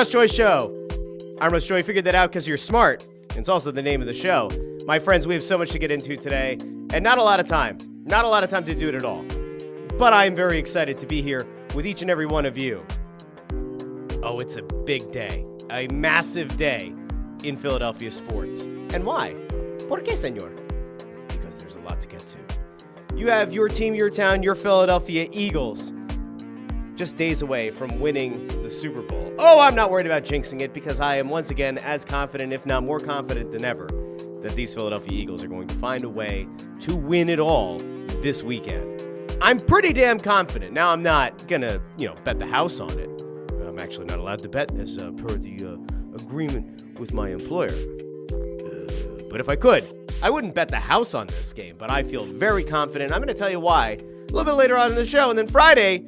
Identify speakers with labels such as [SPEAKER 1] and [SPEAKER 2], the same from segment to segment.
[SPEAKER 1] Russ Joy Show. I'm Russ Joy. Figured that out because you're smart. It's also the name of the show. My friends, we have so much to get into today, and not a lot of time. Not a lot of time to do it at all. But I am very excited to be here with each and every one of you. Oh, it's a big day. A massive day in Philadelphia sports. And why? ¿Por qué, señor? Because there's a lot to get to. You have your team, your town, your Philadelphia Eagles just days away from winning the Super Bowl. Oh, I'm not worried about jinxing it because I am once again as confident, if not more confident than ever, that these Philadelphia Eagles are going to find a way to win it all this weekend. I'm pretty damn confident. Now, I'm not going to, bet the house on it. I'm actually not allowed to bet this per the agreement with my employer. But if I could, I wouldn't bet the house on this game, but I feel very confident. I'm going to tell you why a little bit later on in the show. And then Friday's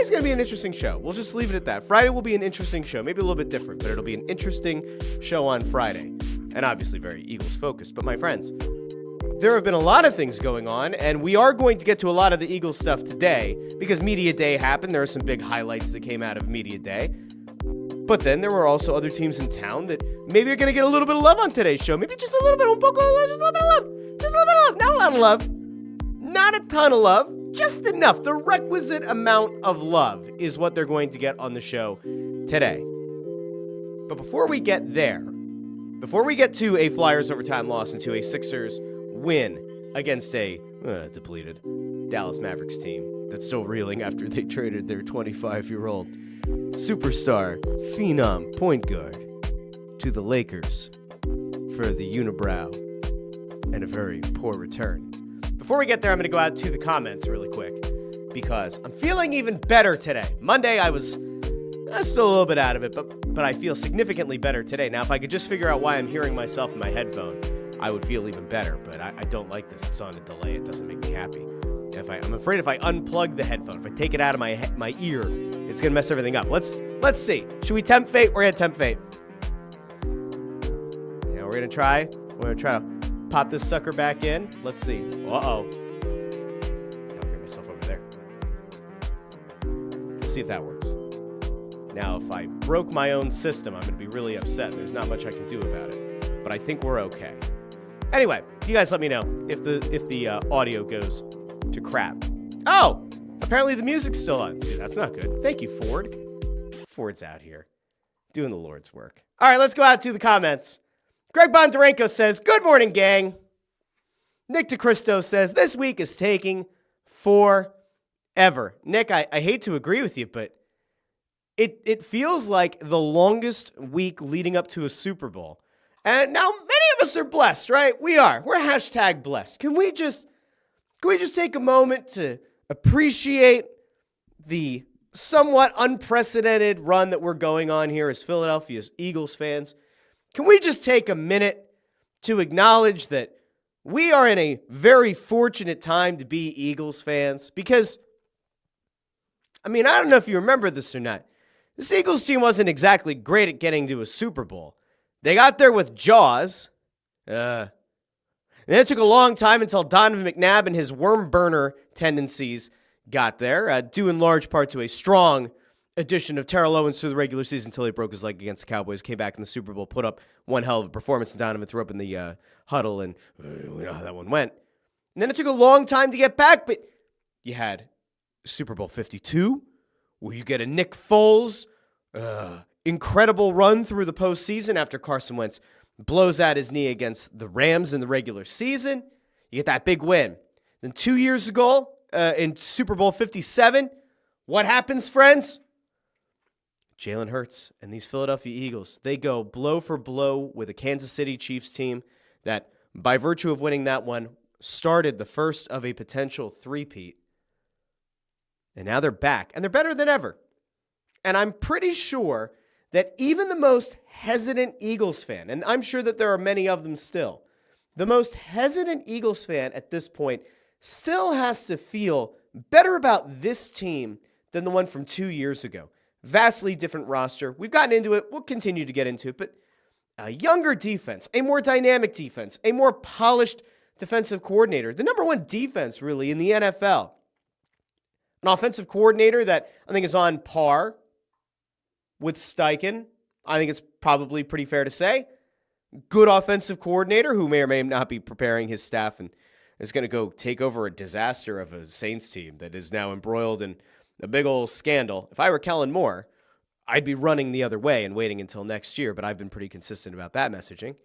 [SPEAKER 1] going to be an interesting show. We'll just leave it at that. Friday will be an interesting show. Maybe a little bit different, but it'll be an interesting show on Friday. And obviously very Eagles-focused. But my friends, there have been a lot of things going on, and we are going to get to a lot of the Eagles stuff today because Media Day happened. There are some big highlights that came out of Media Day. But then there were also other teams in town that maybe are going to get a little bit of love on today's show. Maybe just a little bit, just a little bit of love. Just a little bit of love. Not a lot of love. Not a ton of love. Just enough. The requisite amount of love is what they're going to get on the show today. But before we get there, before we get to a Flyers overtime loss and to a Sixers win against a depleted Dallas Mavericks team that's still reeling after they traded their 25-year-old superstar, phenom point guard to the Lakers for the unibrow and a very poor return. Before we get there, I'm going to go out to the comments really quick because I'm feeling even better today. Monday, I was still a little bit out of it, but I feel significantly better today. Now, if I could just figure out why I'm hearing myself in my headphone, I would feel even better, but I don't like this. It's on a delay. It doesn't make me happy. I'm afraid if I unplug the headphone, if I take it out of my ear, it's going to mess everything up. Let's see. Should we tempt fate? We're going to tempt fate. Yeah, we're going to try. We're going to try to pop this sucker back in. Let's see. Uh-oh. I'll get myself over there. Let's see if that works. Now, if I broke my own system, I'm going to be really upset. There's not much I can do about it. But I think we're okay. Anyway, you guys let me know if the audio goes to crap. Oh! Apparently the music's still on. See, that's not good. Thank you, Ford. Ford's out here doing the Lord's work. All right, let's go out to the comments. Greg Bondarenko says, good morning, gang. Nick DeCristo says, this week is taking forever. Nick, I hate to agree with you, but it feels like the longest week leading up to a Super Bowl. And now many of us are blessed, right? We are. We're hashtag blessed. Can we just take a moment to appreciate the somewhat unprecedented run that we're going on here as Philadelphia Eagles fans? Can we just take a minute to acknowledge that we are in a very fortunate time to be Eagles fans? Because, I don't know if you remember this or not. This Eagles team wasn't exactly great at getting to a Super Bowl. They got there with Jaws. And then it took a long time until Donovan McNabb and his worm burner tendencies got there, due in large part to a strong addition of Terrell Owens to the regular season until he broke his leg against the Cowboys, came back in the Super Bowl, put up one hell of a performance, and Donovan threw up in the huddle, and we know how that one went. And then it took a long time to get back, but you had Super Bowl 52, where you get a Nick Foles incredible run through the postseason after Carson Wentz blows out his knee against the Rams in the regular season. You get that big win. Then 2 years ago, in Super Bowl 57, what happens, friends? Jalen Hurts and these Philadelphia Eagles, they go blow for blow with a Kansas City Chiefs team that, by virtue of winning that one, started the first of a potential three-peat. And now they're back, and they're better than ever. And I'm pretty sure that even the most hesitant Eagles fan, and I'm sure that there are many of them still, the most hesitant Eagles fan at this point still has to feel better about this team than the one from 2 years ago. Vastly different roster. We've gotten into it. We'll continue to get into it. But a younger defense, a more dynamic defense, a more polished defensive coordinator. The number one defense, really, in the NFL. An offensive coordinator that I think is on par with Steichen. I think it's probably pretty fair to say. Good offensive coordinator who may or may not be preparing his staff and is going to go take over a disaster of a Saints team that is now embroiled in a big old scandal. If I were Kellen Moore, I'd be running the other way and waiting until next year, but I've been pretty consistent about that messaging.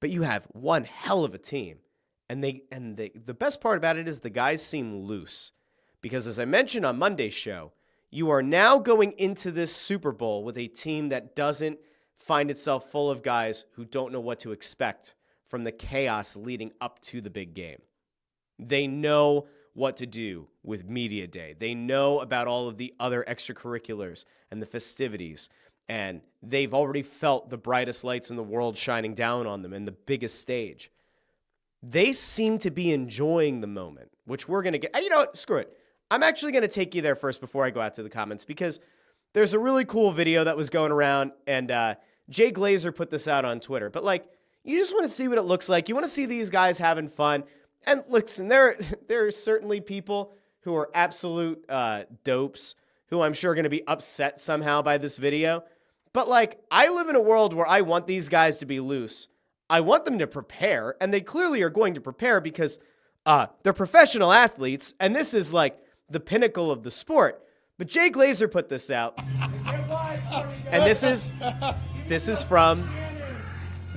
[SPEAKER 1] But you have one hell of a team. And the best part about it is the guys seem loose. Because as I mentioned on Monday's show, you are now going into this Super Bowl with a team that doesn't find itself full of guys who don't know what to expect from the chaos leading up to the big game. They know what to do with Media Day. They know about all of the other extracurriculars and the festivities. And they've already felt the brightest lights in the world shining down on them in the biggest stage. They seem to be enjoying the moment, which we're going to get. You know what? Screw it. I'm actually going to take you there first before I go out to the comments because there's a really cool video that was going around, and Jay Glazer put this out on Twitter. But, like, you just want to see what it looks like. You want to see these guys having fun. And listen, there are certainly people who are absolute dopes who I'm sure are going to be upset somehow by this video. But, like, I live in a world where I want these guys to be loose. I want them to prepare, and they clearly are going to prepare because they're professional athletes, and this is, like, the pinnacle of the sport. But Jay Glazer put this out, and this is from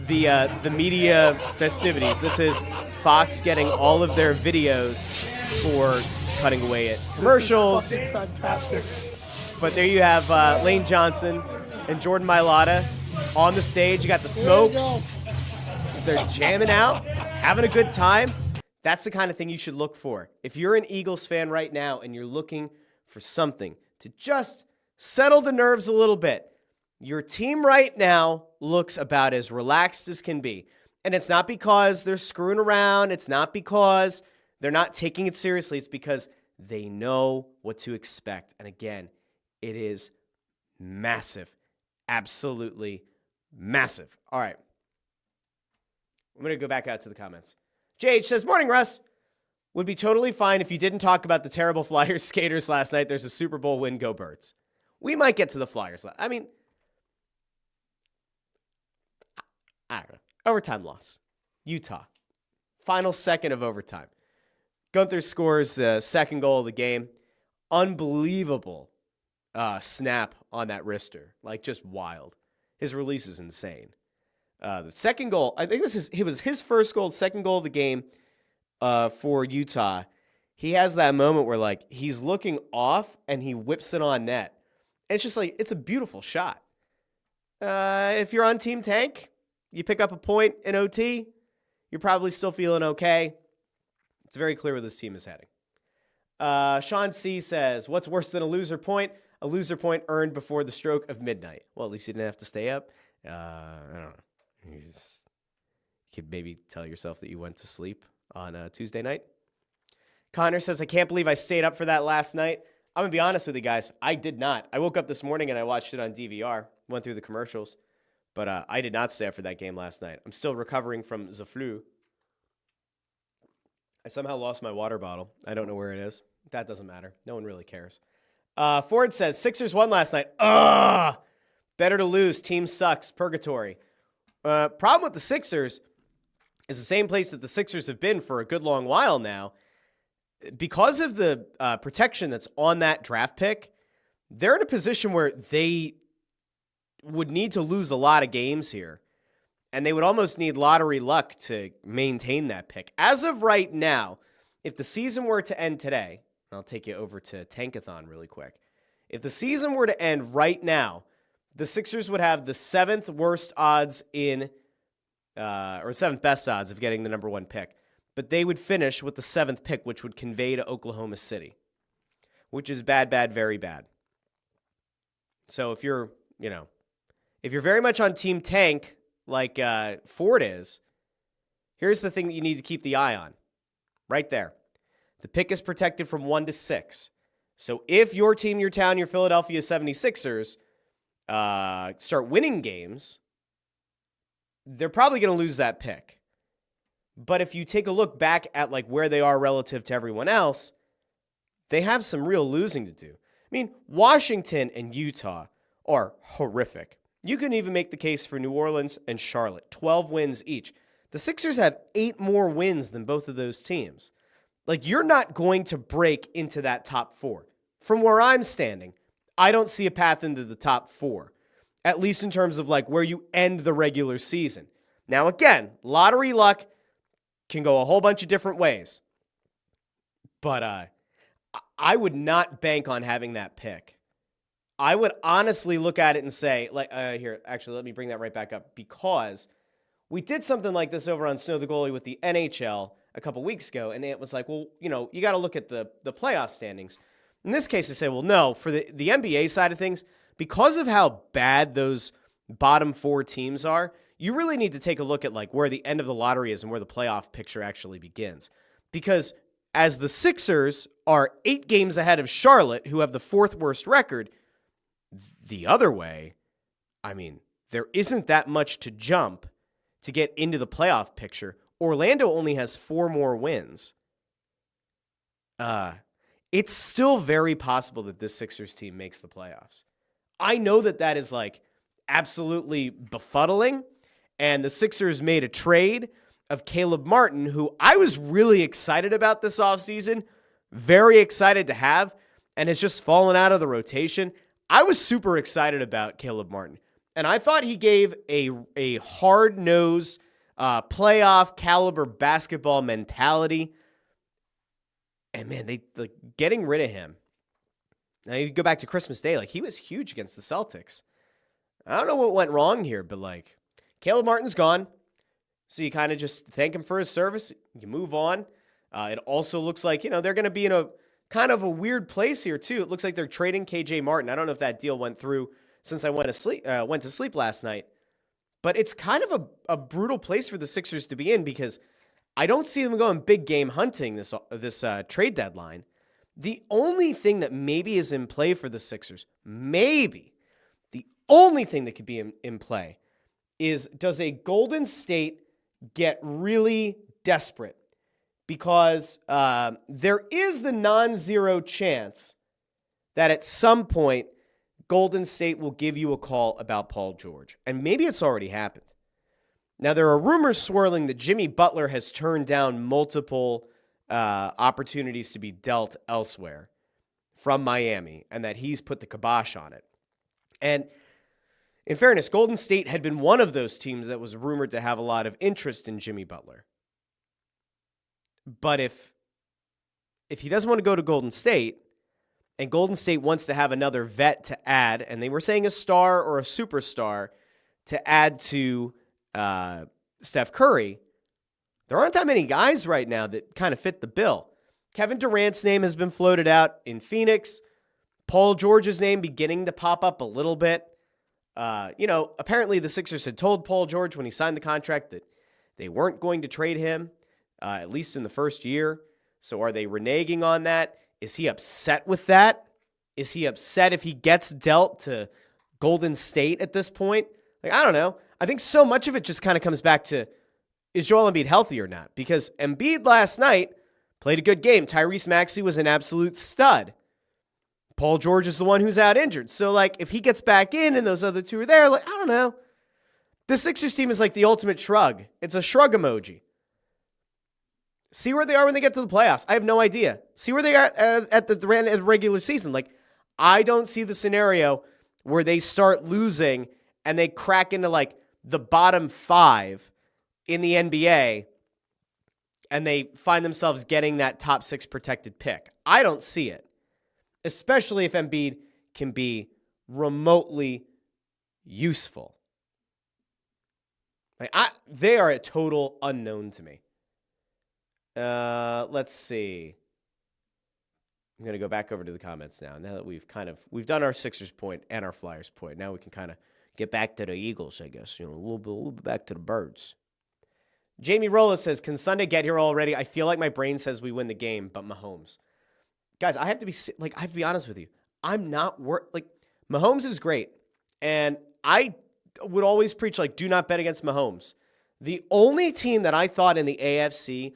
[SPEAKER 1] the media festivities. This is Fox getting all of their videos for cutting away at commercials. But there you have Lane Johnson and Jordan Mailata on the stage. You got the smoke. They're jamming out, having a good time. That's the kind of thing you should look for. If you're an Eagles fan right now and you're looking for something to just settle the nerves a little bit, your team right now looks about as relaxed as can be. And it's not because they're screwing around. It's not because they're not taking it seriously. It's because they know what to expect. And again, it is massive. Absolutely massive. All right. I'm going to go back out to the comments. JH says, morning, Russ. Would be totally fine if you didn't talk about the terrible Flyers skaters last night. There's a Super Bowl win. Go Birds. We might get to the Flyers. I mean, I don't know. Overtime loss. Utah. Final second of overtime. Gunther scores the second goal of the game. Unbelievable snap on that wrister. Like, just wild. His release is insane. The second goal, I think it was his first goal, second goal of the game for Utah. He has that moment where, like, he's looking off and he whips it on net. It's just like, it's a beautiful shot. If you're on Team Tank, you pick up a point in OT, you're probably still feeling okay. It's very clear where this team is heading. Sean C. says, what's worse than a loser point? A loser point earned before the stroke of midnight. Well, at least you didn't have to stay up. I don't know. You could maybe tell yourself that you went to sleep on a Tuesday night. Connor says, I can't believe I stayed up for that last night. I'm going to be honest with you guys. I did not. I woke up this morning and I watched it on DVR, went through the commercials, but I did not stay up for that game last night. I'm still recovering from the flu. I somehow lost my water bottle. I don't know where it is. That doesn't matter. No one really cares. Ford says, Sixers won last night. Ugh! Better to lose. Team sucks. Purgatory. Problem with the Sixers is the same place that the Sixers have been for a good long while now. Because of the protection that's on that draft pick, they're in a position where they would need to lose a lot of games here. And they would almost need lottery luck to maintain that pick. As of right now, if the season were to end today, I'll take you over to Tankathon really quick. If the season were to end right now, the Sixers would have the seventh worst odds or seventh best odds of getting the number one pick. But they would finish with the seventh pick, which would convey to Oklahoma City, which is bad, bad, very bad. So if you're very much on Team Tank, like Ford is, here's the thing that you need to keep the eye on. Right there. The pick is protected from 1 to 6. So if your team, your town, your Philadelphia 76ers start winning games, they're probably going to lose that pick. But if you take a look back at like where they are relative to everyone else, they have some real losing to do. I mean, Washington and Utah are horrific. You can even make the case for New Orleans and Charlotte, 12 wins each. The Sixers have 8 more wins than both of those teams. Like, you're not going to break into that top 4. From where I'm standing, I don't see a path into the top 4, at least in terms of like where you end the regular season. Now, again, lottery luck can go a whole bunch of different ways. But I would not bank on having that pick. I would honestly look at it and say, like, here, actually, let me bring that right back up, because we did something like this over on Snow the Goalie with the NHL a couple weeks ago, and it was like, well, you know, you got to look at the playoff standings. In this case, I say, well, no, for the NBA side of things, because of how bad those bottom 4 teams are, you really need to take a look at like where the end of the lottery is and where the playoff picture actually begins. Because as the Sixers are 8 games ahead of Charlotte, who have the 4th worst record, the other way, I mean, there isn't that much to jump to get into the playoff picture. Orlando only has 4 more wins. It's still very possible that this Sixers team makes the playoffs. I know that is like absolutely befuddling, and the Sixers made a trade of Caleb Martin, who I was really excited about this offseason, very excited to have, and has just fallen out of the rotation. I was super excited about Caleb Martin, and I thought he gave a hard-nosed, playoff caliber basketball mentality. And man, they like getting rid of him. Now you go back to Christmas Day, like he was huge against the Celtics. I don't know what went wrong here, but like Caleb Martin's gone. So you kind of just thank him for his service. You move on. It also looks like, you know, they're going to be in a kind of a weird place here too. It looks like they're trading KJ Martin. I don't know if that deal went through since I went to sleep last night. But it's kind of a brutal place for the Sixers to be in, because I don't see them going big game hunting this trade deadline. The only thing that maybe is in play for the Sixers, maybe the only thing that could be in play, is does a Golden State get really desperate? Because there is the non-zero chance that at some point Golden State will give you a call about Paul George. And maybe it's already happened. Now, there are rumors swirling that Jimmy Butler has turned down multiple opportunities to be dealt elsewhere from Miami, and that he's put the kibosh on it. And in fairness, Golden State had been one of those teams that was rumored to have a lot of interest in Jimmy Butler. But if he doesn't want to go to Golden State, and Golden State wants to have another vet to add, and they were saying a star or a superstar to add to Steph Curry, there aren't that many guys right now that kind of fit the bill. Kevin Durant's name has been floated out in Phoenix. Paul George's name beginning to pop up a little bit. Apparently the Sixers had told Paul George when he signed the contract that they weren't going to trade him, at least in the first year. So are they reneging on that? Is he upset with that? Is he upset if he gets dealt to Golden State at this point? Like, I don't know. I think so much of it just kind of comes back to, is Joel Embiid healthy or not? Because Embiid last night played a good game. Tyrese Maxey was an absolute stud. Paul George is the one who's out injured. So, like, if he gets back in and those other two are there, like, I don't know. The Sixers team is like the ultimate shrug. It's a shrug emoji. See where they are when they get to the playoffs. I have no idea. See where they are at the regular season. Like, I don't see the scenario where they start losing and they crack into like the bottom 5 in the NBA and they find themselves getting that top 6 protected pick. I don't see it, especially if Embiid can be remotely useful. Like, they are a total unknown to me. Let's see. I'm going to go back over to the comments now. Now that we've done our Sixers point and our Flyers point. Now we can kind of get back to the Eagles, I guess. A little bit back to the Birds. Jamie Rollo says, can Sunday get here already? I feel like my brain says we win the game, but Mahomes. Guys, I have to be honest with you. I'm not Mahomes is great. And I would always preach, do not bet against Mahomes. The only team that I thought in the AFC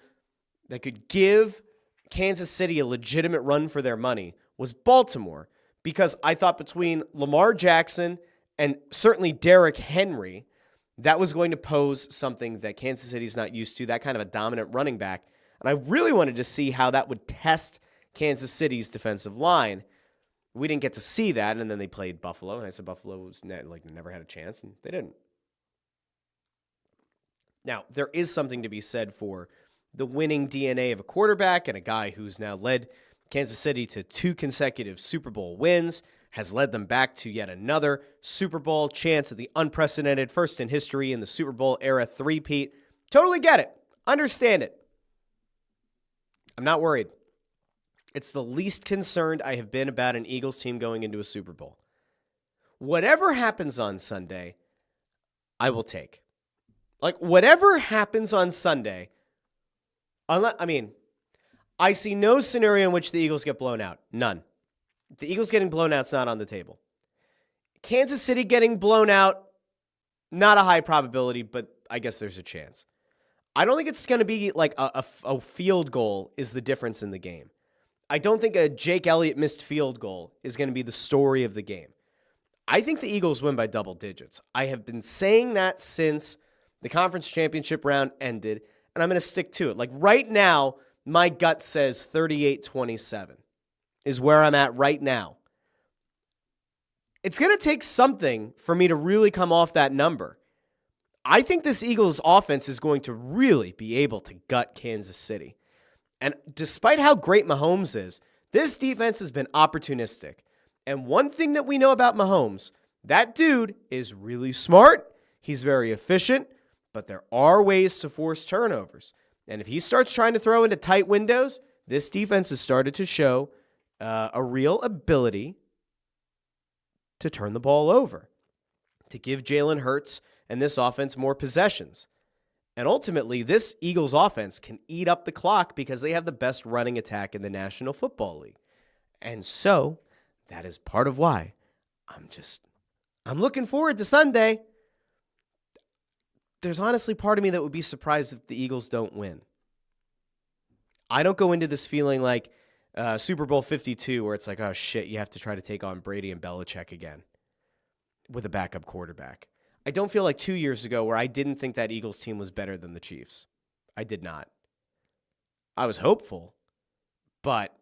[SPEAKER 1] that could give Kansas City a legitimate run for their money was Baltimore, because I thought between Lamar Jackson and certainly Derrick Henry, that was going to pose something that Kansas City's not used to, that kind of a dominant running back. And I really wanted to see how that would test Kansas City's defensive line. We didn't get to see that, and then they played Buffalo, and I said Buffalo was never had a chance, and they didn't. Now, there is something to be said for the winning DNA of a quarterback and a guy who's now led Kansas City to 2 consecutive Super Bowl wins, has led them back to yet another Super Bowl chance at the unprecedented first in history in the Super Bowl era three-peat. Totally get it. Understand it. I'm not worried. It's the least concerned I have been about an Eagles team going into a Super Bowl. Whatever happens on Sunday, I will take. Whatever happens on Sunday, I see no scenario in which the Eagles get blown out. None. The Eagles getting blown out's not on the table. Kansas City getting blown out, not a high probability, but I guess there's a chance. I don't think it's going to be like a field goal is the difference in the game. I don't think a Jake Elliott missed field goal is going to be the story of the game. I think the Eagles win by double digits. I have been saying that since the conference championship round ended, and I'm going to stick to it. Right now, my gut says 38-27 is where I'm at right now. It's going to take something for me to really come off that number. I think this Eagles offense is going to really be able to gut Kansas City. And despite how great Mahomes is, this defense has been opportunistic. And one thing that we know about Mahomes, that dude is really smart. He's very efficient, but there are ways to force turnovers. And if he starts trying to throw into tight windows, this defense has started to show a real ability to turn the ball over, to give Jalen Hurts and this offense more possessions. And ultimately, this Eagles offense can eat up the clock because they have the best running attack in the National Football League. And so, that is part of why I'm looking forward to Sunday. There's honestly part of me that would be surprised if the Eagles don't win. I don't go into this feeling like Super Bowl 52 where it's like, oh shit, you have to try to take on Brady and Belichick again with a backup quarterback. I don't feel like 2 years ago where I didn't think that Eagles team was better than the Chiefs. I did not. I was hopeful, but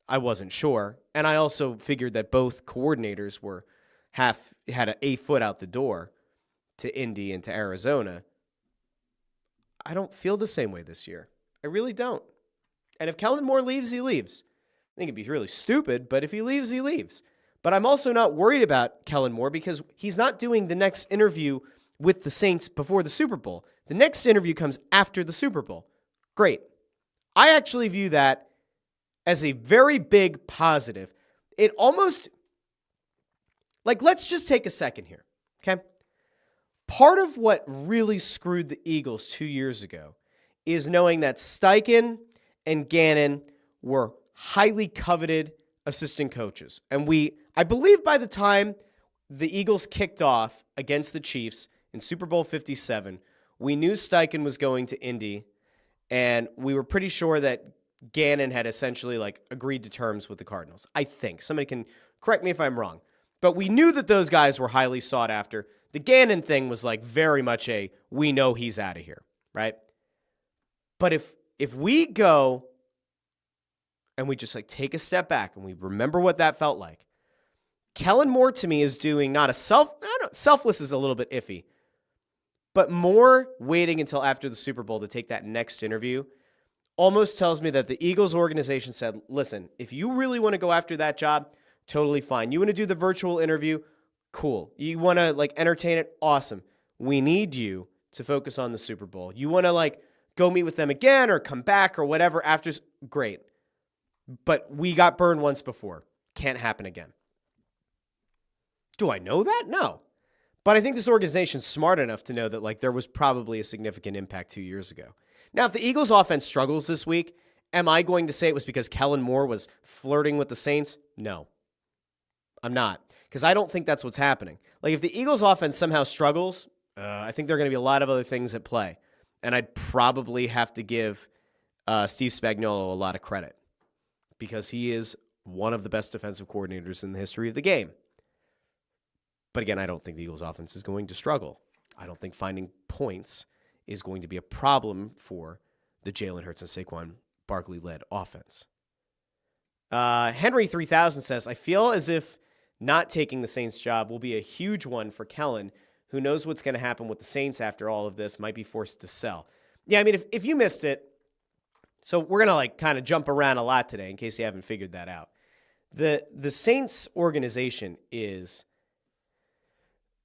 [SPEAKER 1] I wasn't sure. And I also figured that both coordinators had a foot out the door to Indy and to Arizona. I don't feel the same way this year. I really don't. And if Kellen Moore leaves, he leaves. I think it'd be really stupid, but if he leaves, he leaves. But I'm also not worried about Kellen Moore because he's not doing the next interview with the Saints before the Super Bowl. The next interview comes after the Super Bowl. Great. I actually view that as a very big positive. It almost, let's just take a second here, okay? Part of what really screwed the Eagles 2 years ago is knowing that Steichen and Gannon were highly coveted assistant coaches. And I believe by the time the Eagles kicked off against the Chiefs in Super Bowl 57, we knew Steichen was going to Indy, and we were pretty sure that Gannon had essentially agreed to terms with the Cardinals. I think. Somebody can correct me if I'm wrong. But we knew that those guys were highly sought after. The Gannon thing was very much we know he's out of here, right? But if we go and we just take a step back and we remember what that felt like, Kellen Moore to me is doing not a selfless is a little bit iffy, but more waiting until after the Super Bowl to take that next interview almost tells me that the Eagles organization said, listen, if you really want to go after that job, totally fine. You want to do the virtual interview? Cool. You want to entertain it? Awesome. We need you to focus on the Super Bowl. You want to go meet with them again or come back or whatever after? Great. But we got burned once before. Can't happen again. Do I know that? No. But I think this organization's smart enough to know that there was probably a significant impact 2 years ago. Now, if the Eagles offense struggles this week, am I going to say it was because Kellen Moore was flirting with the Saints? No. I'm not. Because I don't think that's what's happening. If the Eagles offense somehow struggles, I think there are going to be a lot of other things at play. And I'd probably have to give Steve Spagnuolo a lot of credit because he is one of the best defensive coordinators in the history of the game. But again, I don't think the Eagles offense is going to struggle. I don't think finding points is going to be a problem for the Jalen Hurts and Saquon Barkley-led offense. Henry 3000 says, I feel as if not taking the Saints job will be a huge one for Kellen, who knows what's going to happen with the Saints after all of this, might be forced to sell. Yeah, I mean, if you missed it, so we're going to kind of jump around a lot today in case you haven't figured that out. The Saints organization is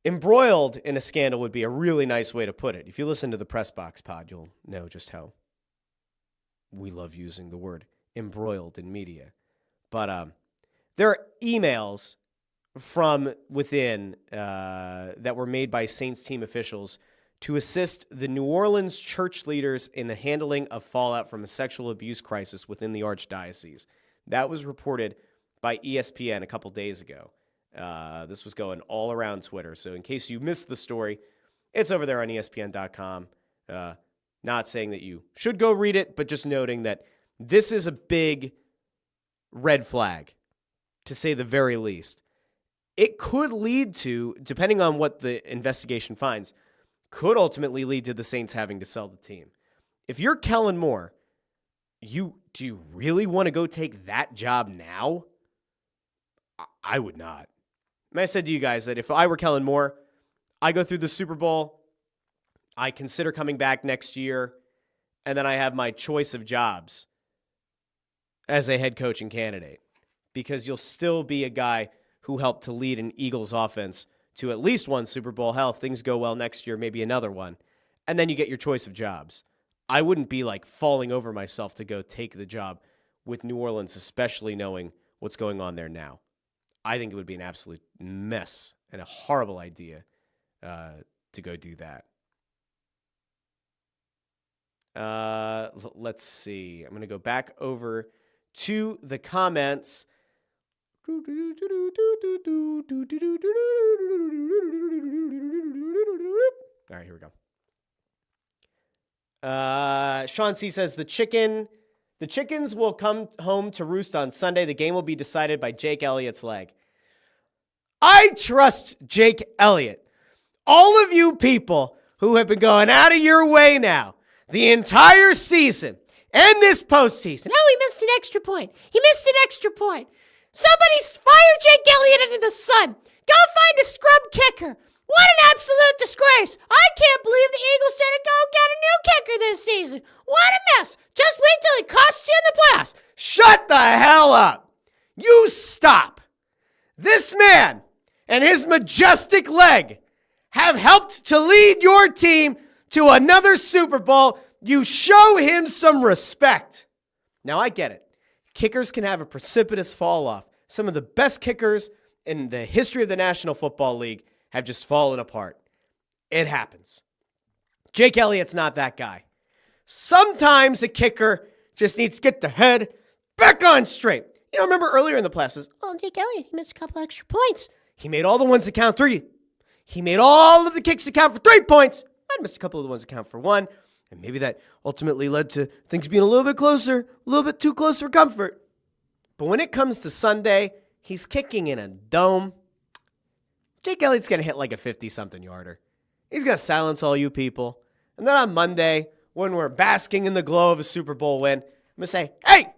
[SPEAKER 1] embroiled in a scandal would be a really nice way to put it. If you listen to the Press Box pod, you'll know just how we love using the word embroiled in media. But there are emails from within that were made by Saints team officials to assist the New Orleans church leaders in the handling of fallout from a sexual abuse crisis within the Archdiocese. That was reported by ESPN a couple days ago. This was going all around Twitter. So in case you missed the story, it's over there on ESPN.com. Not saying that you should go read it, but just noting that this is a big red flag, to say the very least. It could lead to, depending on what the investigation finds, could ultimately lead to the Saints having to sell the team. If you're Kellen Moore, do you really want to go take that job now? I would not. I said to you guys that if I were Kellen Moore, I go through the Super Bowl, I consider coming back next year, and then I have my choice of jobs as a head coaching candidate, because you'll still be a guy who helped to lead an Eagles offense to at least one Super Bowl. Hell, if things go well next year, maybe another one. And then you get your choice of jobs. I wouldn't be falling over myself to go take the job with New Orleans, especially knowing what's going on there now. I think it would be an absolute mess and a horrible idea to go do that. Let's see. I'm going to go back over to the comments. All right, here we go. Sean C. says, the chickens will come home to roost on Sunday. The game will be decided by Jake Elliott's leg. I trust Jake Elliott. All of you people who have been going out of your way now the entire season and this postseason. Oh, he missed an extra point. He missed an extra point. Somebody fire Jake Elliott into the sun. Go find a scrub kicker. What an absolute disgrace. I can't believe the Eagles didn't go get a new kicker this season. What a mess. Just wait till he costs you in the playoffs. Shut the hell up. You stop. This man and his majestic leg have helped to lead your team to another Super Bowl. You show him some respect. Now, I get it. Kickers can have a precipitous fall off. Some of the best kickers in the history of the National Football League have just fallen apart. It happens. Jake Elliott's not that guy. Sometimes a kicker just needs to get their head back on straight. You know, remember earlier in the playoffs, Jake Elliott, he missed a couple extra points. He made all the ones that count 3. He made all of the kicks that count for 3 points. I missed a couple of the ones that count for 1. And maybe that ultimately led to things being a little bit closer, a little bit too close for comfort. But when it comes to Sunday, he's kicking in a dome. Jake Elliott's going to hit like a 50-something yarder. He's going to silence all you people. And then on Monday, when we're basking in the glow of a Super Bowl win, I'm going to say, hey,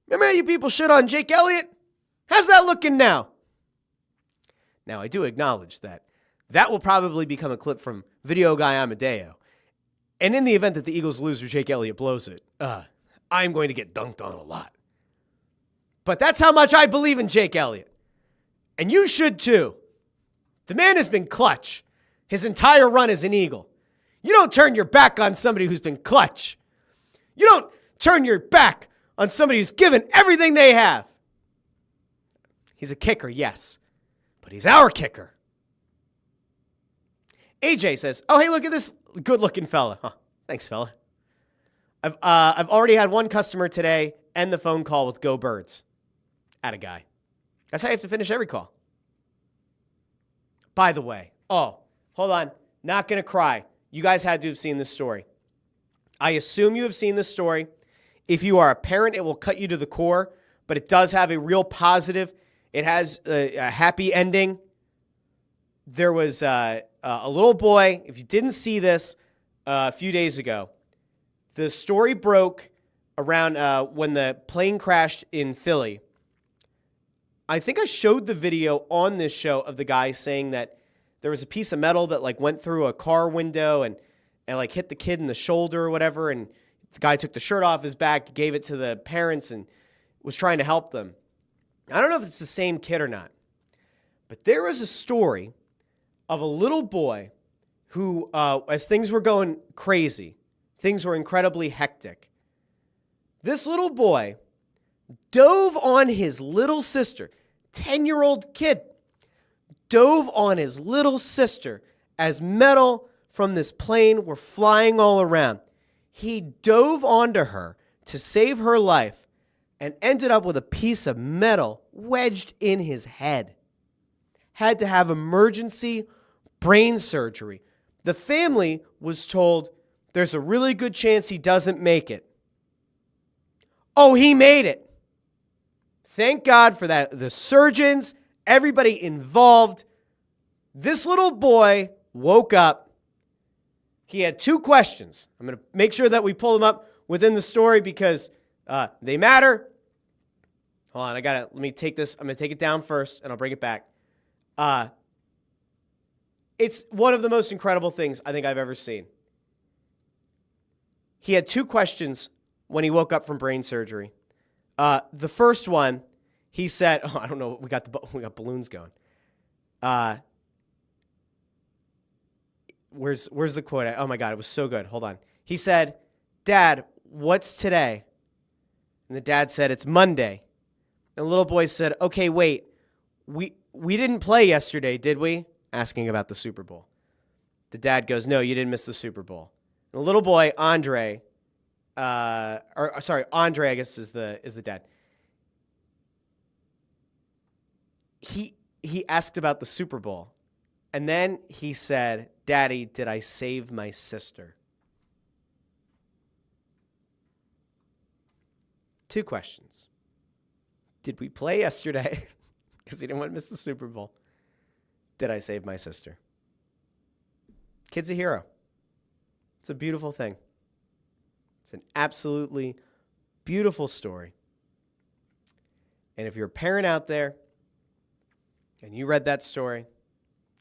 [SPEAKER 1] remember how you people shit on Jake Elliott? How's that looking now? Now, I do acknowledge that will probably become a clip from Video Guy Amadeo. And in the event that the Eagles lose or Jake Elliott blows it, I'm going to get dunked on a lot. But that's how much I believe in Jake Elliott. And you should too. The man has been clutch his entire run as an Eagle. You don't turn your back on somebody who's been clutch. You don't turn your back on somebody who's given everything they have. He's a kicker, yes, but he's our kicker. AJ says, oh, hey, look at this good-looking fella. Huh, thanks, fella. I've already had one customer today end the phone call with Go Birds. Atta guy. That's how you have to finish every call. By the way, hold on. Not going to cry. You guys had to have seen this story. I assume you have seen this story. If you are a parent, it will cut you to the core. but it does have a real positive. It has a happy ending. There was a little boy, if you didn't see this a few days ago, the story broke around when the plane crashed in Philly. I think I showed the video on this show of the guy saying that there was a piece of metal that like went through a car window and like hit the kid in the shoulder or whatever, and the guy took the shirt off his back, gave it to the parents, and was trying to help them. I don't know if it's the same kid or not, but there was a story of a little boy who, as things were going crazy, things were incredibly hectic. This little boy dove on his little sister, 10-year-old kid, dove on his little sister as metal from this plane were flying all around. He dove onto her to save her life and ended up with a piece of metal wedged in his head. Had to have emergency brain surgery. The family was told there's a really good chance he doesn't make it. Oh, he made it. Thank God for that. The surgeons, everybody involved. This little boy woke up. He had 2 questions. I'm going to make sure that we pull them up within the story because they matter. Hold on, let me take this. I'm going to take it down first and I'll bring it back. It's one of the most incredible things I think I've ever seen. He had 2 questions when he woke up from brain surgery. The first one, he said, "Oh, I don't know. We got balloons going." Where's the quote? Oh my God, it was so good. Hold on. He said, "Dad, what's today?" And the dad said, "It's Monday." And the little boy said, "Okay, wait. We didn't play yesterday, did we?" Asking about the Super Bowl. The dad goes, "No, you didn't miss the Super Bowl." And the little boy, Andre, I guess is the dad. He asked about the Super Bowl. And then he said, "Daddy, did I save my sister?" 2 questions. Did we play yesterday? Because he didn't want to miss the Super Bowl. Did I save my sister? Kid's a hero. It's a beautiful thing. It's an absolutely beautiful story. And if you're a parent out there and you read that story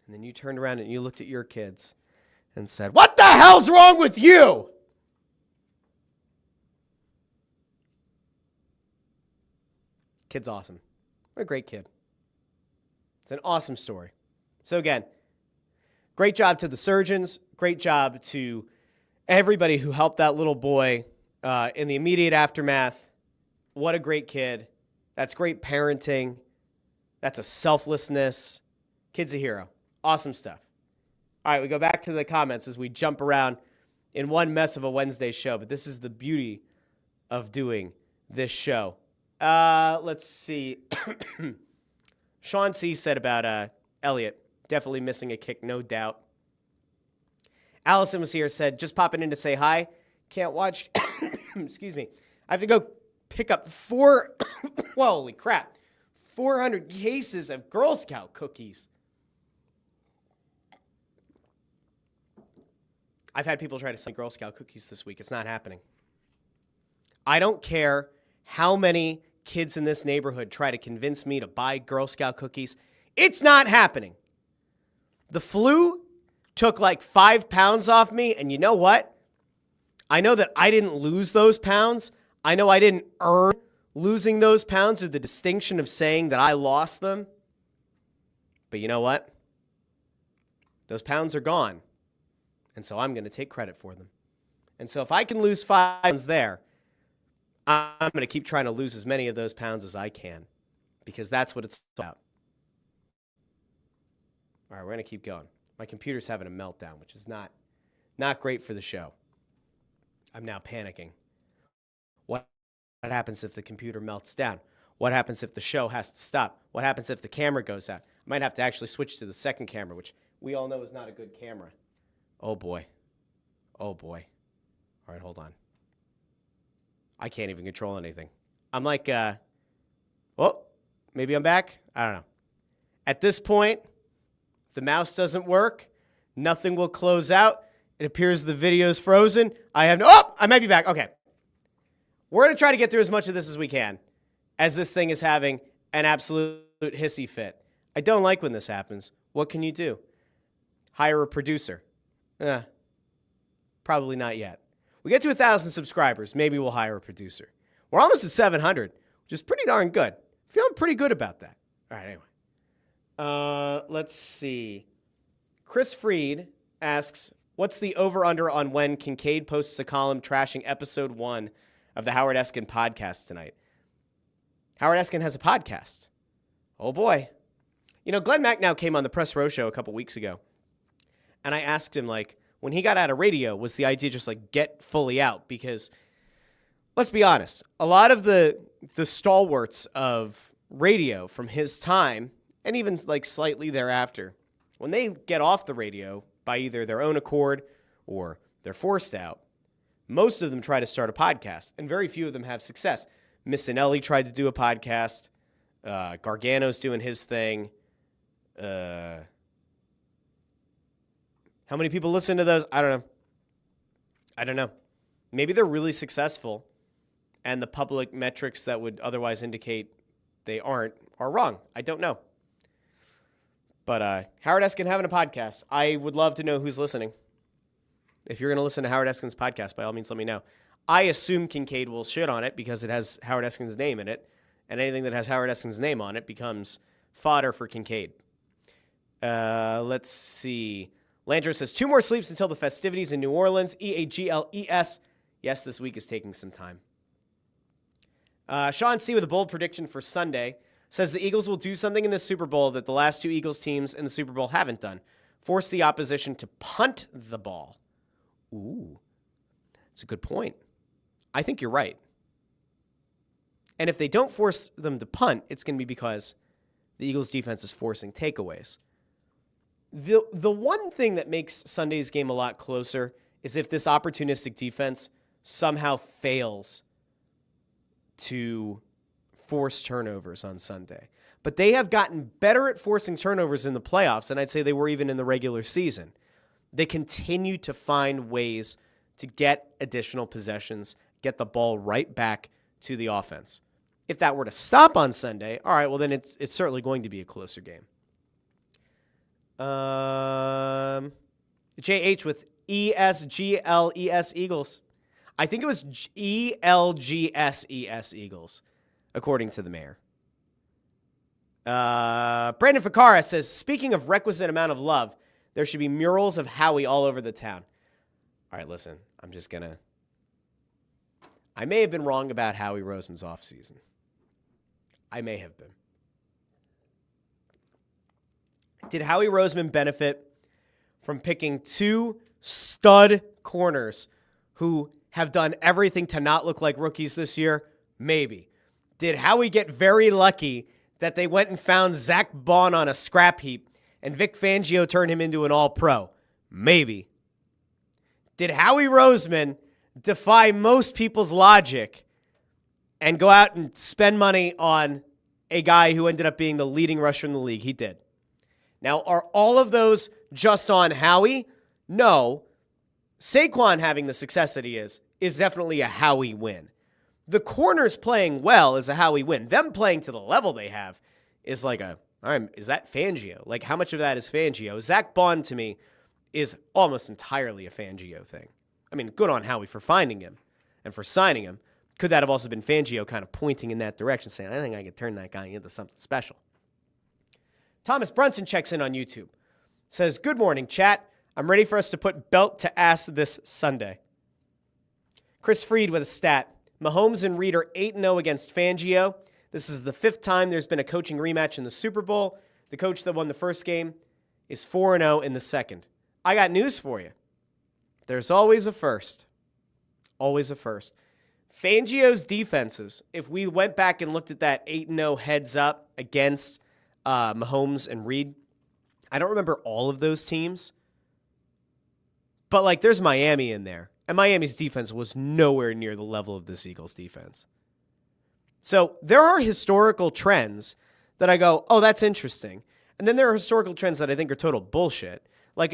[SPEAKER 1] and then you turned around and you looked at your kids and said, "What the hell's wrong with you?" Kid's awesome. What a great kid. It's an awesome story. So again, great job to the surgeons. Great job to everybody who helped that little boy in the immediate aftermath. What a great kid. That's great parenting. That's a selflessness. Kid's a hero. Awesome stuff. All right, we go back to the comments as we jump around in one mess of a Wednesday show, but this is the beauty of doing this show. Let's see. Sean C. said about Elliott, definitely missing a kick, no doubt. Allison was here, said, "Just popping in to say hi. Can't watch." Excuse me. I have to go pick up 400 cases of Girl Scout cookies. I've had people try to sell Girl Scout cookies this week. It's not happening. I don't care how many kids in this neighborhood try to convince me to buy Girl Scout cookies. It's not happening. The flu took like 5 pounds off me, and you know what? I know that I didn't lose those pounds. I know I didn't earn losing those pounds or the distinction of saying that I lost them. But you know what? Those pounds are gone, and so I'm going to take credit for them. And so if I can lose 5 pounds there, I'm going to keep trying to lose as many of those pounds as I can because that's what it's about. All right, we're going to keep going. My computer's having a meltdown, which is not great for the show. I'm now panicking. What happens if the computer melts down? What happens if the show has to stop? What happens if the camera goes out? I might have to actually switch to the second camera, which we all know is not a good camera. Oh, boy. Oh, boy. All right, hold on. I can't even control anything. I'm like Well, maybe I'm back. I don't know. At this point, if the mouse doesn't work, nothing will close out. It appears the video's frozen. I might be back. Okay. We're going to try to get through as much of this as we can, as this thing is having an absolute hissy fit. I don't like when this happens. What can you do? Hire a producer. Probably not yet. We get to 1,000 subscribers. Maybe we'll hire a producer. We're almost at 700, which is pretty darn good. Feeling pretty good about that. All right, anyway. Let's see. Chris Freed asks, what's the over-under on when Kincaid posts a column trashing episode 1 of the Howard Eskin podcast tonight? Howard Eskin has a podcast. Oh, boy. You know, Glenn Macnow came on the Press Row Show a couple weeks ago, and I asked him, like, when he got out of radio, was the idea just, like, get fully out? Because, let's be honest, a lot of the stalwarts of radio from his time, and even, like, slightly thereafter, when they get off the radio by either their own accord or they're forced out, most of them try to start a podcast, and very few of them have success. Missinelli tried to do a podcast. Gargano's doing his thing. How many people listen to those? I don't know. Maybe they're really successful, and the public metrics that would otherwise indicate they aren't are wrong. I don't know. But Howard Eskin having a podcast. I would love to know who's listening. If you're going to listen to Howard Eskin's podcast, by all means, let me know. I assume Kincaid will shit on it because it has Howard Eskin's name in it, and anything that has Howard Eskin's name on it becomes fodder for Kincaid. Let's see. Landro says, 2 more sleeps until the festivities in New Orleans. EAGLES. Yes, this week is taking some time. Sean C. with a bold prediction for Sunday says the Eagles will do something in this Super Bowl that the last 2 Eagles teams in the Super Bowl haven't done. Force the opposition to punt the ball. Ooh, that's a good point. I think you're right. And if they don't force them to punt, it's going to be because the Eagles defense is forcing takeaways. The one thing that makes Sunday's game a lot closer is if this opportunistic defense somehow fails to force turnovers on Sunday. But they have gotten better at forcing turnovers in the playoffs, and I'd say they were even in the regular season. They continue to find ways to get additional possessions, get the ball right back to the offense. If that were to stop on Sunday, all right, well, then it's certainly going to be a closer game. JH with ESGLES Eagles. I think it was ELGSES Eagles, according to the mayor. Brandon Ficara says, speaking of requisite amount of love, there should be murals of Howie all over the town. All right, listen, I may have been wrong about Howie Roseman's offseason. I may have been. Did Howie Roseman benefit from picking 2 stud corners who have done everything to not look like rookies this year? Maybe. Did Howie get very lucky that they went and found Zach Bond on a scrap heap and Vic Fangio turned him into an all-pro? Maybe. Did Howie Roseman defy most people's logic and go out and spend money on a guy who ended up being the leading rusher in the league? He did. Now, are all of those just on Howie? No. Saquon having the success that he is definitely a Howie win. The corners playing well is a Howie win. Them playing to the level they have is like is that Fangio? Like, how much of that is Fangio? Zach Bond, to me, is almost entirely a Fangio thing. I mean, good on Howie for finding him and for signing him. Could that have also been Fangio kind of pointing in that direction, saying, I think I could turn that guy into something special? Thomas Brunson checks in on YouTube. Says, good morning, chat. I'm ready for us to put belt to ass this Sunday. Chris Freed with a stat. Mahomes and Reed are 8-0 against Fangio. This is the 5th time there's been a coaching rematch in the Super Bowl. The coach that won the first game is 4-0 in the second. I got news for you. There's always a first. Always a first. Fangio's defenses, if we went back and looked at that 8-0 heads up against Mahomes and Reed, I don't remember all of those teams, but like there's Miami in there, and Miami's defense was nowhere near the level of this Eagles defense. So there are historical trends that I go, oh, that's interesting. And then there are historical trends that I think are total bullshit. Like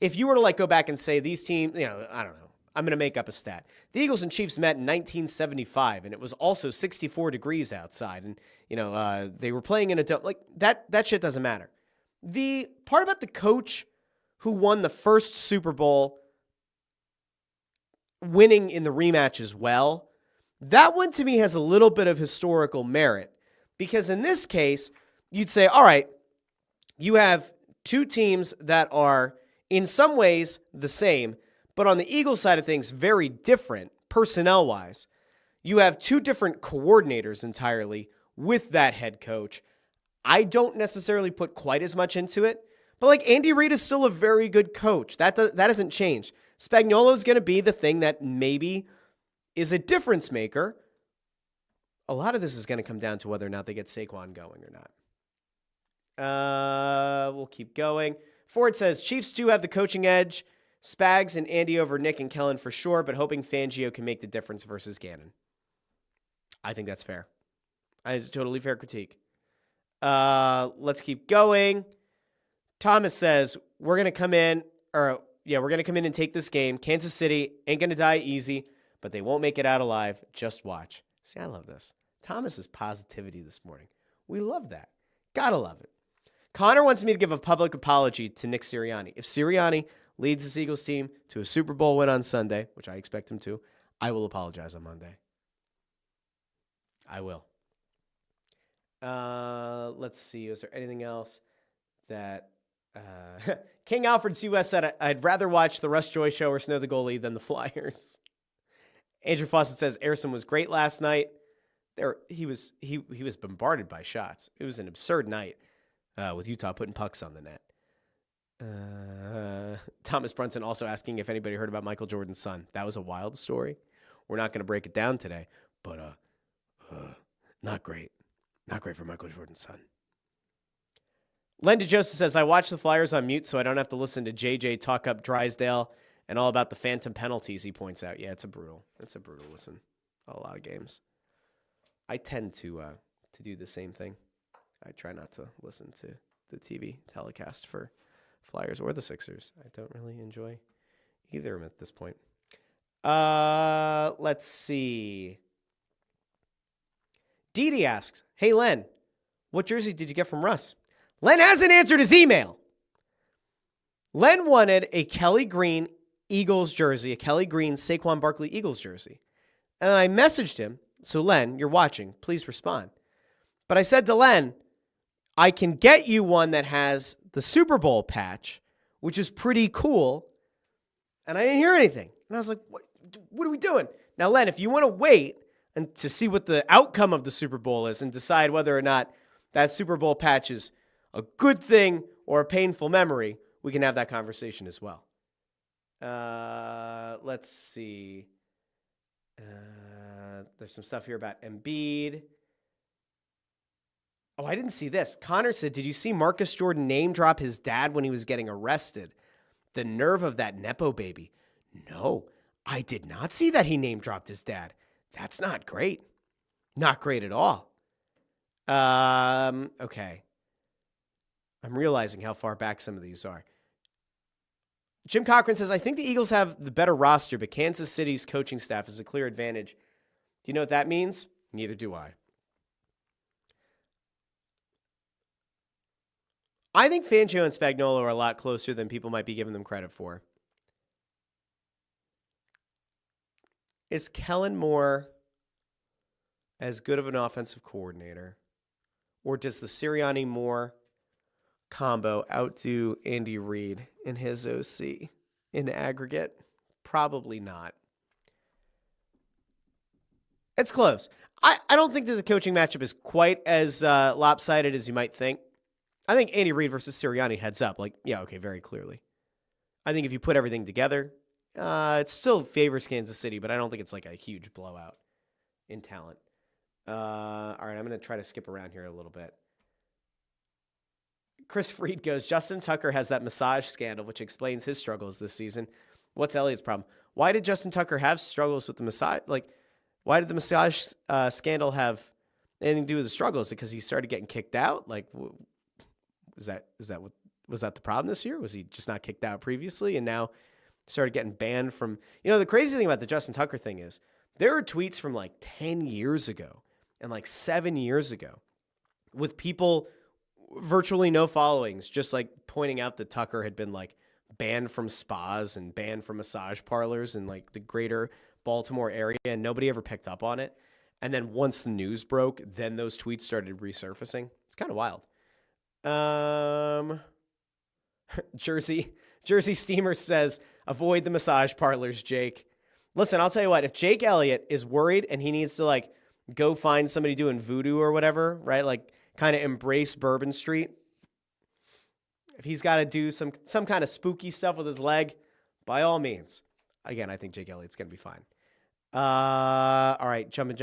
[SPEAKER 1] if you were to like go back and say these teams, I don't know. I'm going to make up a stat. The Eagles and Chiefs met in 1975, and it was also 64 degrees outside. And, they were playing in a dome. Like, that shit doesn't matter. The part about the coach who won the first Super Bowl winning in the rematch as well, that one to me has a little bit of historical merit. Because in this case, you'd say, all right, you have two teams that are in some ways the same, but on the Eagles side of things, very different personnel-wise. You have two different coordinators entirely with that head coach. I don't necessarily put quite as much into it, but like Andy Reid is still a very good coach. That hasn't changed. Spagnuolo's going to be the thing that maybe is a difference maker. A lot of this is going to come down to whether or not they get Saquon going or not. We'll keep going. Ford says, Chiefs do have the coaching edge. Spags and Andy over Nick and Kellen for sure, but hoping Fangio can make the difference versus Gannon. I think that's fair. It's a totally fair critique. Let's keep going. Thomas says, we're going to come in and take this game. Kansas City ain't going to die easy, but they won't make it out alive. Just watch. See, I love this. Thomas's positivity this morning. We love that. Gotta love it. Connor wants me to give a public apology to Nick Sirianni. If Sirianni leads this Eagles team to a Super Bowl win on Sunday, which I expect him to, I will apologize on Monday. I will. Let's see. Is there anything else that... King Alfred's US said, I'd rather watch the Russ Joy Show or Snow the Goalie than the Flyers. Andrew Fawcett says, Airson was great last night. He was bombarded by shots. It was an absurd night with Utah putting pucks on the net. Thomas Brunson also asking if anybody heard about Michael Jordan's son. That was a wild story. We're not going to break it down today, but not great. Not great for Michael Jordan's son. Len DeJoseph says, I watch the Flyers on mute so I don't have to listen to JJ talk up Drysdale and all about the phantom penalties, he points out. Yeah, it's a brutal listen. A lot of games. I tend to do the same thing. I try not to listen to the TV telecast for Flyers or the Sixers. I don't really enjoy either of them at this point. Let's see. Dee Dee asks, hey, Len, what jersey did you get from Russ? Len hasn't answered his email. Len wanted a Kelly Green Eagles jersey, a Kelly Green Saquon Barkley Eagles jersey. And I messaged him, so Len, you're watching, please respond. But I said to Len, I can get you one that has the Super Bowl patch, which is pretty cool. And I didn't hear anything. And I was like, what are we doing? Now, Len, if you want to wait and to see what the outcome of the Super Bowl is and decide whether or not that Super Bowl patch is a good thing or a painful memory, we can have that conversation as well. Let's see. There's some stuff here about Embiid. Oh, I didn't see this. Connor said, did you see Marcus Jordan name drop his dad when he was getting arrested? The nerve of that Nepo baby. No, I did not see that he name dropped his dad. That's not great. Not great at all. Okay. I'm realizing how far back some of these are. Jim Cochran says, I think the Eagles have the better roster, but Kansas City's coaching staff is a clear advantage. Do you know what that means? Neither do I. I think Fangio and Spagnuolo are a lot closer than people might be giving them credit for. Is Kellen Moore as good of an offensive coordinator? Or does the Sirianni-Moore combo outdo Andy Reid in his OC in aggregate? Probably not. It's close. I don't think that the coaching matchup is quite as lopsided as you might think. I think Andy Reid versus Sirianni heads up. Very clearly. I think if you put everything together, it still favors Kansas City, but I don't think it's like a huge blowout in talent. All right, I'm going to try to skip around here a little bit. Chris Freed goes, Justin Tucker has that massage scandal, which explains his struggles this season. What's Elliott's problem? Why did Justin Tucker have struggles with the massage? Like, Why did the massage scandal have anything to do with the struggle? Is it because he started getting kicked out? Like, was that the problem this year? Was he just not kicked out previously and now started getting banned from? The crazy thing about the Justin Tucker thing is there are tweets from like 10 years ago and like 7 years ago with people virtually no followings, just like pointing out that Tucker had been like banned from spas and banned from massage parlors in like the greater Baltimore area, and nobody ever picked up on it. And then once the news broke, then those tweets started resurfacing. It's kind of wild. Jersey Steamer says, avoid the massage parlors, Jake. Listen, I'll tell you what, if Jake Elliott is worried and he needs to like go find somebody doing voodoo or whatever, right? Like kind of embrace Bourbon Street. If he's got to do some kind of spooky stuff with his leg, by all means. Again, I think Jake Elliott's going to be fine. All right, jumping.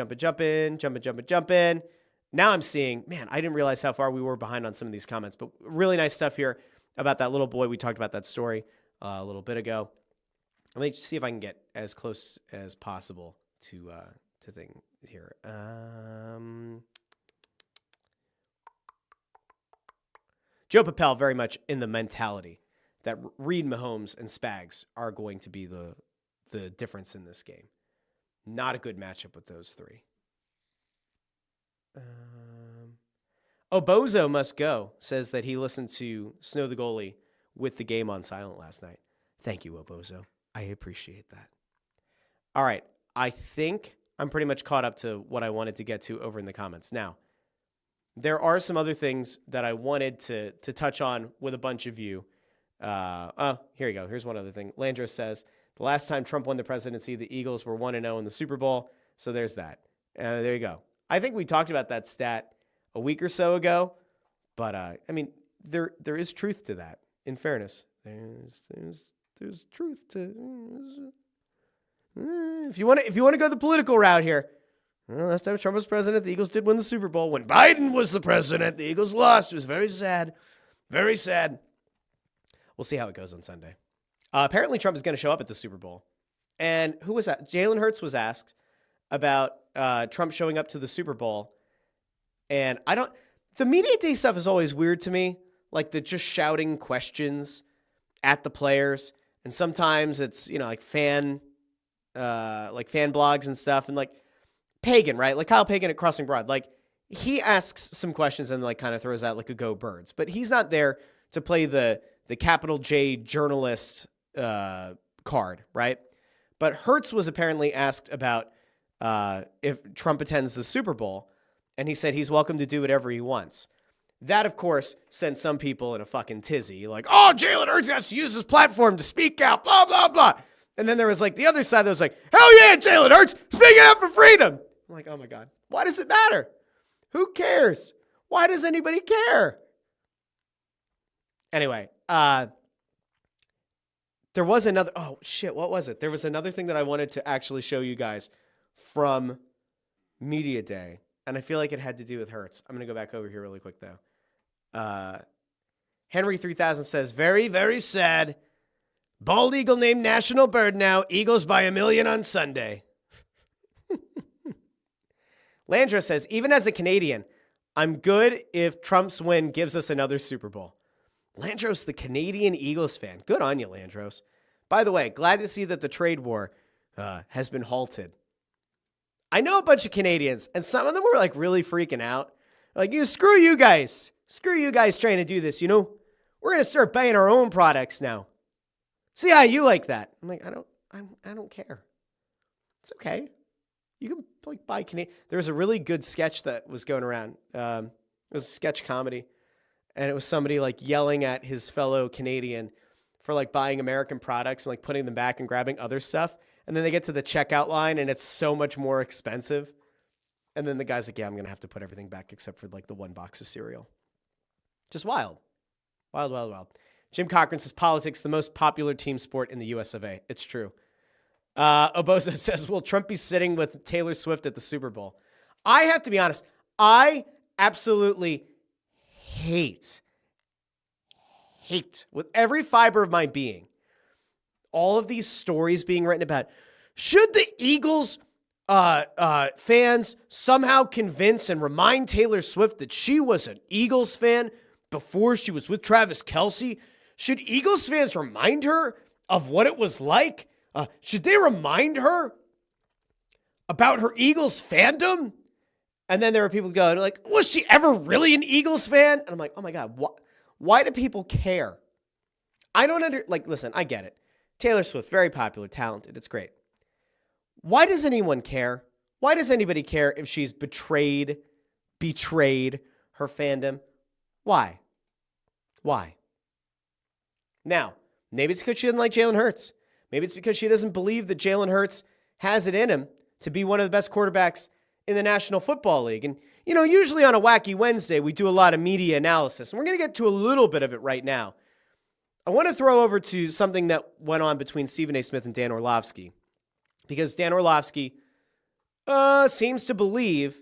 [SPEAKER 1] Now I'm seeing, man, I didn't realize how far we were behind on some of these comments, but really nice stuff here about that little boy. We talked about that story a little bit ago. Let me just see if I can get as close as possible to thing here. Joe Papel very much in the mentality that Reed, Mahomes, and Spags are going to be the difference in this game. Not a good matchup with those three. Obozo Must Go says that he listened to Snow the Goalie with the game on silent last night. Thank you, Obozo. I appreciate that. All right. I think I'm pretty much caught up to what I wanted to get to over in the comments. Now, there are some other things that I wanted to touch on with a bunch of you. Here you go. Here's one other thing. Landro says, the last time Trump won the presidency, the Eagles were 1-0 in the Super Bowl. So there's that. There you go. I think we talked about that stat a week or so ago. But, I mean, there is truth to that, in fairness. There's truth to if you want to go the political route here. Well, last time Trump was president, the Eagles did win the Super Bowl. When Biden was the president, the Eagles lost. It was very sad. Very sad. We'll see how it goes on Sunday. Apparently, Trump is going to show up at the Super Bowl. And who was that? Jalen Hurts was asked about Trump showing up to the Super Bowl. And the media day stuff is always weird to me. Like the just shouting questions at the players. And sometimes it's, like fan blogs and stuff. And like Pagan, right? Like Kyle Pagan at Crossing Broad. Like he asks some questions and like kind of throws out like a go Birds. But he's not there to play the capital J journalist card, right? But Hurts was apparently asked about if Trump attends the Super Bowl. And he said he's welcome to do whatever he wants. That, of course, sent some people in a fucking tizzy. Like, oh, Jalen Hurts has to use his platform to speak out, blah, blah, blah. And then there was like the other side that was like, hell yeah, Jalen Hurts, speaking out for freedom. I'm like, oh my God, why does it matter? Who cares? Why does anybody care? Anyway, there was another, oh shit, what was it? There was another thing that I wanted to actually show you guys from Media Day. And I feel like it had to do with Hurts. I'm going to go back over here really quick, though. Henry 3000 says, very, very sad. Bald eagle named national bird now. Eagles by 1 million on Sunday. Landra says, even as a Canadian, I'm good if Trump's win gives us another Super Bowl. Landros, the Canadian Eagles fan. Good on you, Landros. By the way, glad to see that the trade war has been halted. I know a bunch of Canadians, and some of them were like really freaking out. Like, screw you guys. Screw you guys trying to do this, We're going to start buying our own products now. See how you like that. I'm like, I don't care. It's okay. You can like buy Canadian. There was a really good sketch that was going around. It was a sketch comedy. And it was somebody like yelling at his fellow Canadian for like buying American products and like putting them back and grabbing other stuff. And then they get to the checkout line and it's so much more expensive. And then the guy's like, yeah, I'm going to have to put everything back except for like the one box of cereal. Just wild. Wild, wild, wild. Jim Cochran says politics, the most popular team sport in the US of A. It's true. Obozo says, will Trump be sitting with Taylor Swift at the Super Bowl? I have to be honest. I absolutely hate with every fiber of my being all of these stories being written about, should the Eagles fans somehow convince and remind Taylor Swift that she was an Eagles fan before she was with Travis Kelce? Should Eagles fans remind her of what it was like? Should they remind her about her Eagles fandom? And then there are people going like, was she ever really an Eagles fan? And I'm like, oh my God, why do people care? I don't listen, I get it. Taylor Swift, very popular, talented. It's great. Why does anyone care? Why does anybody care if she's betrayed her fandom? Why? Now, maybe it's because she doesn't like Jalen Hurts. Maybe it's because she doesn't believe that Jalen Hurts has it in him to be one of the best quarterbacks in the National Football League. And, usually on a Wacky Wednesday, we do a lot of media analysis, and we're going to get to a little bit of it right now. I want to throw over to something that went on between Stephen A. Smith and Dan Orlovsky, because Dan Orlovsky seems to believe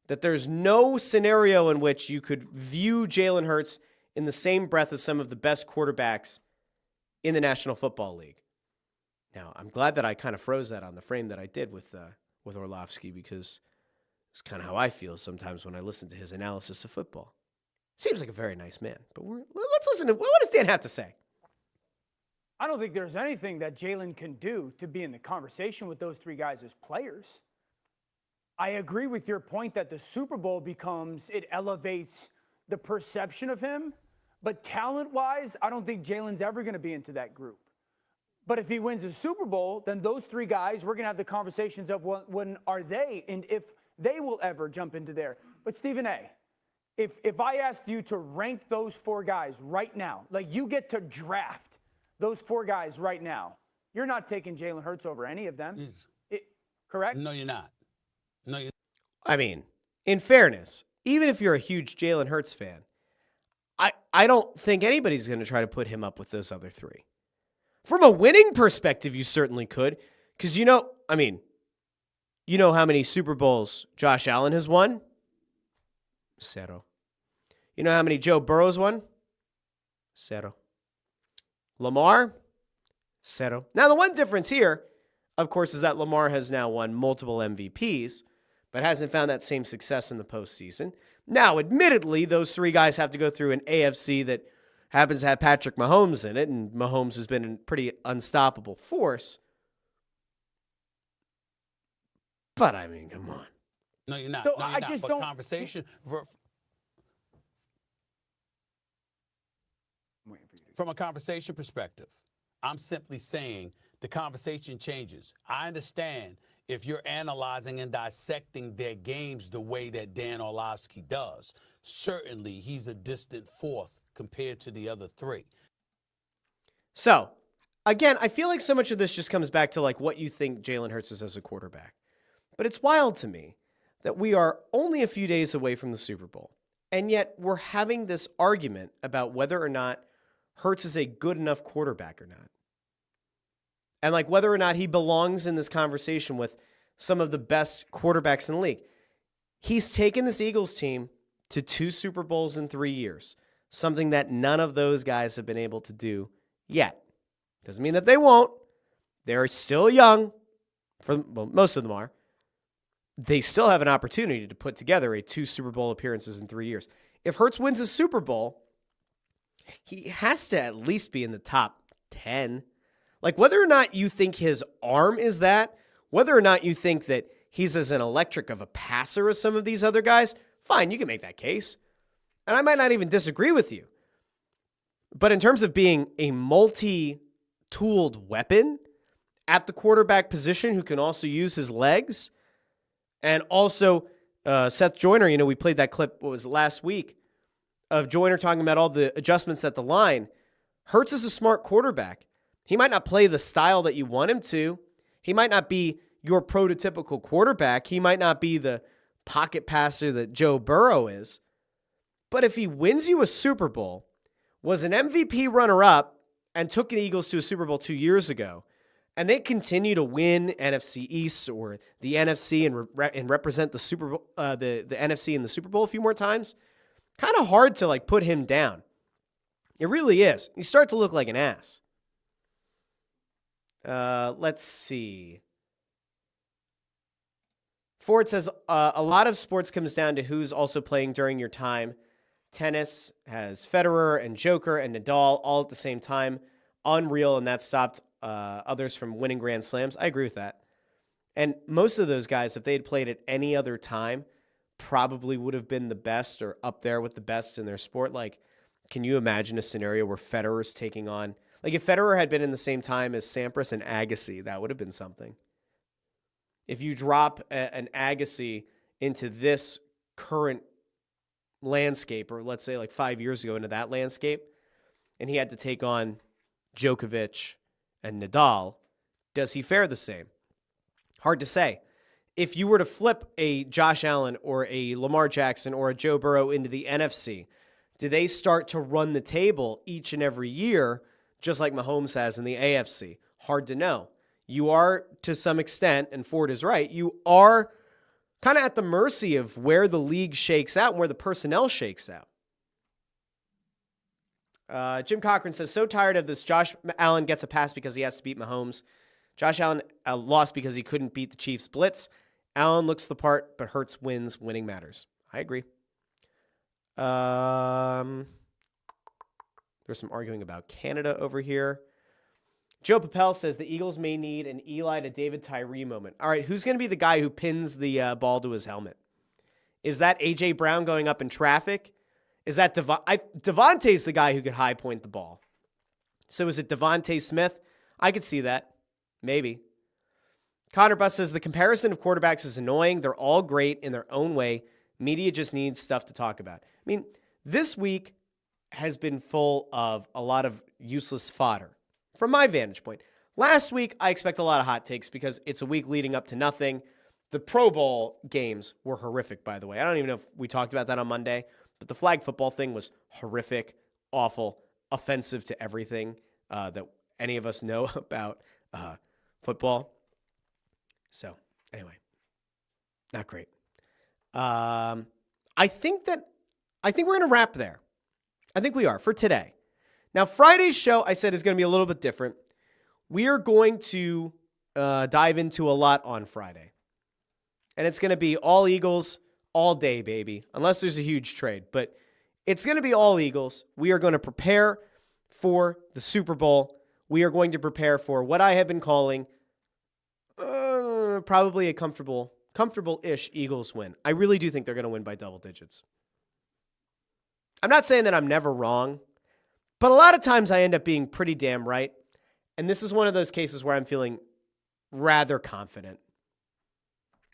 [SPEAKER 1] that there's no scenario in which you could view Jalen Hurts in the same breath as some of the best quarterbacks in the National Football League. Now, I'm glad that I kind of froze that on the frame that I did with Orlovsky, because it's kind of how I feel sometimes when I listen to his analysis of football. Seems like a very nice man, but let's listen to what does Dan have to say.
[SPEAKER 2] I don't think there's anything that Jalen can do to be in the conversation with those three guys as players. I agree with your point that the Super Bowl it elevates the perception of him, but talent-wise, I don't think Jalen's ever going to be into that group. But if he wins a Super Bowl, then those three guys, we're going to have the conversations of when are they and if they will ever jump into there. But Stephen A., if I asked you to rank those four guys right now, like you get to draft those four guys right now, you're not taking Jalen Hurts over any of them. Correct?
[SPEAKER 3] No, you're not.
[SPEAKER 1] I mean, in fairness, even if you're a huge Jalen Hurts fan, I don't think anybody's going to try to put him up with those other three. From a winning perspective, you certainly could, because how many Super Bowls Josh Allen has won? Zero. You know how many Joe Burrow's won? Zero. Lamar? Zero. Now, the one difference here, of course, is that Lamar has now won multiple MVPs, but hasn't found that same success in the postseason. Now, admittedly, those three guys have to go through an AFC that happens to have Patrick Mahomes in it, and Mahomes has been a pretty unstoppable force. But, I mean, come on.
[SPEAKER 3] No, you're not.
[SPEAKER 2] So
[SPEAKER 3] no, you're
[SPEAKER 2] I
[SPEAKER 3] not.
[SPEAKER 2] just
[SPEAKER 3] But
[SPEAKER 2] don't.
[SPEAKER 3] conversation from a conversation perspective, I'm simply saying the conversation changes. I understand if you're analyzing and dissecting their games the way that Dan Orlovsky does. Certainly, he's a distant fourth compared to the other three.
[SPEAKER 1] So, again, I feel like so much of this just comes back to like what you think Jalen Hurts is as a quarterback. But it's wild to me that we are only a few days away from the Super Bowl, and yet we're having this argument about whether or not Hurts is a good enough quarterback or not. And like whether or not he belongs in this conversation with some of the best quarterbacks in the league. He's taken this Eagles team to 2 Super Bowls in 3 years, something that none of those guys have been able to do yet. Doesn't mean that they won't. They're still young. Most of them are. They still have an opportunity to put together 2 Super Bowl appearances in 3 years. If Hurts wins a Super Bowl, he has to at least be in the top 10. Like whether or not you think his arm is that, whether or not you think that he's as an electric of a passer as some of these other guys, fine, you can make that case. And I might not even disagree with you. But in terms of being a multi-tooled weapon at the quarterback position who can also use his legs, and also Seth Joyner, we played that clip, what was it, last week, of Joyner talking about all the adjustments at the line. Hurts is a smart quarterback. He might not play the style that you want him to. He might not be your prototypical quarterback. He might not be the pocket passer that Joe Burrow is. But if he wins you a Super Bowl, was an MVP runner-up, and took the Eagles to a Super Bowl 2 years ago, and they continue to win NFC East or the NFC and represent the Super Bowl, the NFC in the Super Bowl a few more times, kind of hard to like put him down. It really is. You start to look like an ass. Let's see. Ford says a lot of sports comes down to who's also playing during your time. Tennis has Federer and Joker and Nadal all at the same time. Unreal, and that stopped others from winning Grand Slams. I agree with that. And most of those guys, if they had played at any other time, probably would have been the best or up there with the best in their sport. Like, can you imagine a scenario where Federer's taking on... Like, if Federer had been in the same time as Sampras and Agassi, that would have been something. If you drop an Agassi into this current landscape, or let's say like 5 years ago into that landscape, and he had to take on Djokovic and Nadal, does he fare the same? Hard to say. If you were to flip a Josh Allen or a Lamar Jackson or a Joe Burrow into the NFC, do they start to run the table each and every year, just like Mahomes has in the AFC? Hard to know. You are, to some extent, and Ford is right, you are kind of at the mercy of where the league shakes out and where the personnel shakes out. Jim Cochran says, so tired of this. Josh Allen gets a pass because he has to beat Mahomes. Josh Allen lost because he couldn't beat the Chiefs blitz. Allen looks the part, but Hurts wins. Winning matters. I agree. There's some arguing about Canada over here. Joe Papel says the Eagles may need an Eli to David Tyree moment. All right, who's going to be the guy who pins the ball to his helmet? Is that A.J. Brown going up in traffic? Is that Devontae's the guy who could high point the ball? So is it Devontae Smith? I could see that. Maybe. Connor Buss says the comparison of quarterbacks is annoying. They're all great in their own way. Media just needs stuff to talk about. I mean, this week has been full of a lot of useless fodder from my vantage point. Last week, I expect a lot of hot takes because it's a week leading up to nothing. The Pro Bowl games were horrific, by the way. I don't even know if we talked about that on Monday, but the flag football thing was horrific, awful, offensive to everything that any of us know about football. So, anyway, not great. I think we're going to wrap there. I think we are for today. Now, Friday's show, I said, is going to be a little bit different. We are going to dive into a lot on Friday. And it's going to be all Eagles all day, baby, unless there's a huge trade. But it's going to be all Eagles. We are going to prepare for the Super Bowl. We are going to prepare for what I have been calling probably a comfortable-ish Eagles win. I really do think they're going to win by double digits. I'm not saying that I'm never wrong, but a lot of times I end up being pretty damn right. And this is one of those cases where I'm feeling rather confident.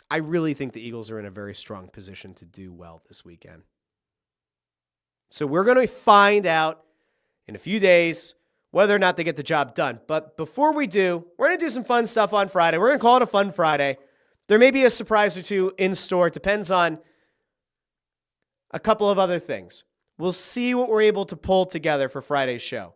[SPEAKER 1] I really think the Eagles are in a very strong position to do well this weekend. So we're going to find out in a few days whether or not they get the job done. But before we do, we're going to do some fun stuff on Friday. We're going to call it a fun Friday. There may be a surprise or two in store. It depends on a couple of other things. We'll see what we're able to pull together for Friday's show.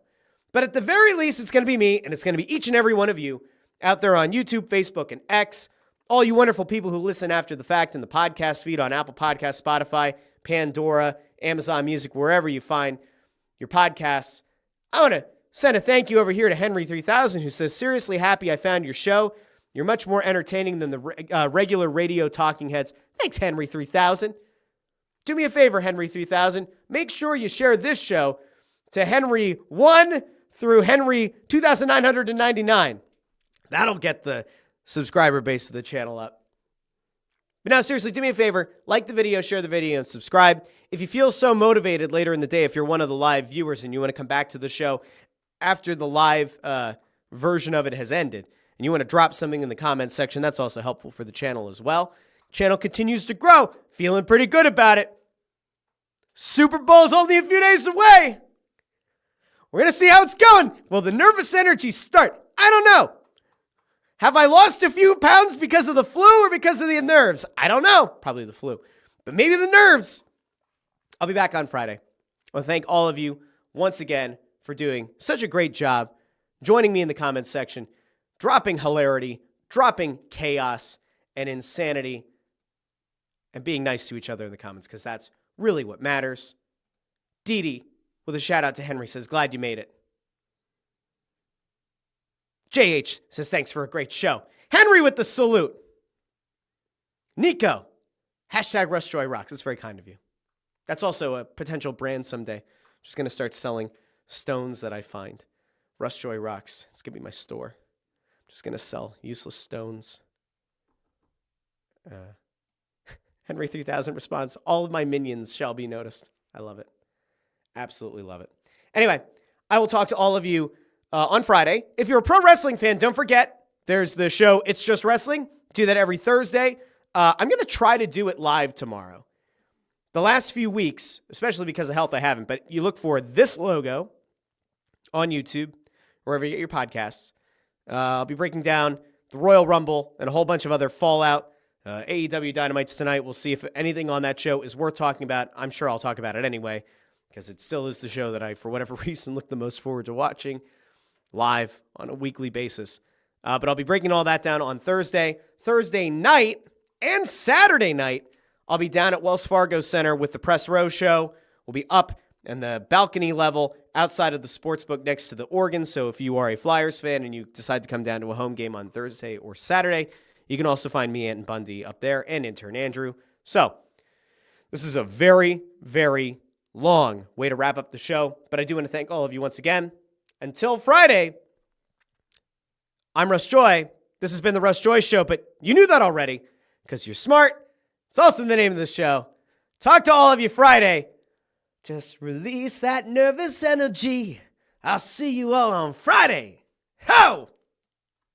[SPEAKER 1] But at the very least, it's going to be me, and it's going to be each and every one of you out there on YouTube, Facebook, and X. All you wonderful people who listen after the fact in the podcast feed on Apple Podcasts, Spotify, Pandora, Amazon Music, wherever you find your podcasts. I want to send a thank you over here to Henry3000, who says, seriously happy I found your show. You're much more entertaining than the regular radio talking heads. Thanks, Henry3000. Do me a favor, Henry3000. Make sure you share this show to Henry 1 through Henry 2999. That'll get the subscriber base of the channel up. But now, seriously, do me a favor. Like the video, share the video, and subscribe. If you feel so motivated later in the day, if you're one of the live viewers and you want to come back to the show after the live version of it has ended, and you want to drop something in the comments section, that's also helpful for the channel as well. Channel continues to grow. Feeling pretty good about it. Super Bowl's only a few days away. We're going to see how it's going. Will the nervous energy start? I don't know. Have I lost a few pounds because of the flu or because of the nerves? I don't know. Probably the flu. But maybe the nerves. I'll be back on Friday. I want to thank all of you once again for doing such a great job, joining me in the comments section, dropping hilarity, dropping chaos and insanity, and being nice to each other in the comments, because that's really what matters. Dee Dee, with a shout out to Henry, says, glad you made it. JH says, thanks for a great show. Henry with the salute. Nico, hashtag Russ Joy Rocks. It's very kind of you. That's also a potential brand someday. I'm just going to start selling stones that I find. Russ Joy Rocks. It's going to be my store. I'm just going to sell useless stones. Henry 3000 responds, all of my minions shall be noticed. I love it. Absolutely love it. Anyway, I will talk to all of you on Friday. If you're a pro wrestling fan, don't forget, there's the show It's Just Wrestling. Do that every Thursday. I'm going to try to do it live tomorrow. The last few weeks, especially because of health, I haven't, but you look for this logo on YouTube, wherever you get your podcasts. I'll be breaking down the Royal Rumble and a whole bunch of other Fallout. AEW Dynamites tonight. We'll see if anything on that show is worth talking about. I'm sure I'll talk about it anyway, because it still is the show that I, for whatever reason, look the most forward to watching live on a weekly basis. But I'll be breaking all that down on Thursday. Thursday night and Saturday night, I'll be down at Wells Fargo Center with the Press Row Show. We'll be up in the balcony level outside of the sportsbook next to the organ. So if you are a Flyers fan and you decide to come down to a home game on Thursday or Saturday, you can also find me, Anton Bundy, up there, and intern Andrew. So this is a very, very long way to wrap up the show, but I do want to thank all of you once again. Until Friday, I'm Russ Joy. This has been the Russ Joy Show, but you knew that already because you're smart. It's also the name of the show. Talk to all of you Friday. Just release that nervous energy. I'll see you all on Friday. Ho!